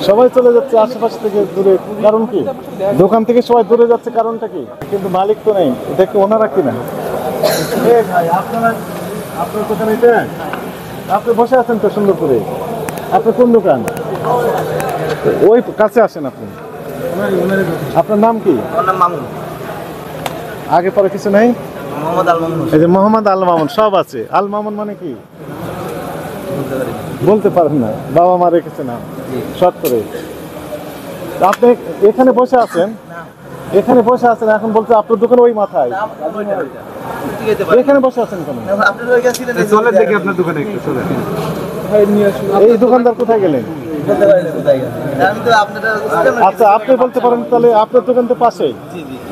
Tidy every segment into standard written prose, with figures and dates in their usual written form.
সবাই চলে যাচ্ছে আশেপাশ থেকে দূরে, কারণ কি? দোকান থেকে সবাই দূরে যাচ্ছে, কারণটা কি? কিন্তু মালিক তো নেই, এটা কি ওনারা কিনা? আপনার দোকান এটা? আপনি বসে আছেন তো সুন্দর করে। আপনার কোন দোকান? ওই কাছে আসেন আপনি। আপনার নাম কি? আগে পরে কিছু নাই? এই যে মোহাম্মদ আল মামুন সব আছে। আল মামুন মানে কি বলতে পারেন না? বাবা মা রেখেছে না শর্ট করে। আপনি এখানে বসে আছেন, এখানে বসে আছেন, এখন বলতে আপনার দোকান ওই মাথায়। এখানে বসে আছেন কেন? এই দোকানদার কোথায় গেলেন? আচ্ছা, আপনি বলতে পারেন তাহলে। আপনার দোকান তো পাশেই,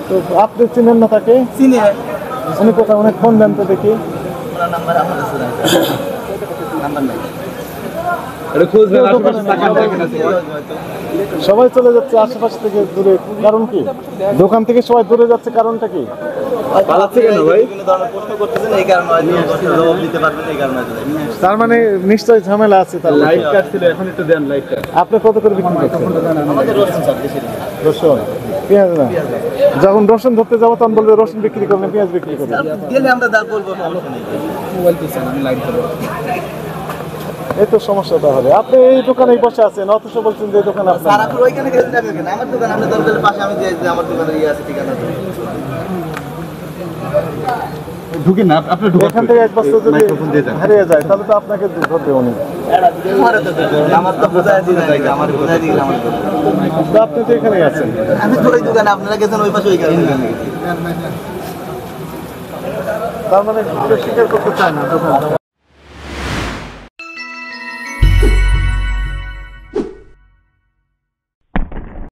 তো আপনি চিনেন না তাকে? উনি কোথায়? অনেক ফোন দেন তো দেখি। সবাই চলে যাচ্ছে আশেপাশ থেকে দূরে, কারণ কি? দোকান থেকে সবাই দূরে যাচ্ছে, কারণটা কি? তার মানে নিশ্চয়ই ঝামেলা আছে। তার আপনি কত করে বিক্রি করছেন? রসুন, পেঁয়াজ না? যখন রসুন ধরতে যাবো তখন বলবে রসুন বিক্রি করবেন, পেঁয়াজ বিক্রি করবেন। এই তো সমস্যা। তাহলে আপনি এই দোকানে বসে আছেন, অথচ বলছেন যে দোকান আপনার। ঢুকেন না আপনি, এখান থেকে এক বছর যদি হারিয়ে যায় তাহলে তো আপনাকে ধরবে উনি। আপনি তো এখানেই আছেন। আমি তো ওই দোকানে, আপনারা গেছেন ওই পাশে, ওই কারণে। তার মানে স্বীকার করতে চায় না দোকান।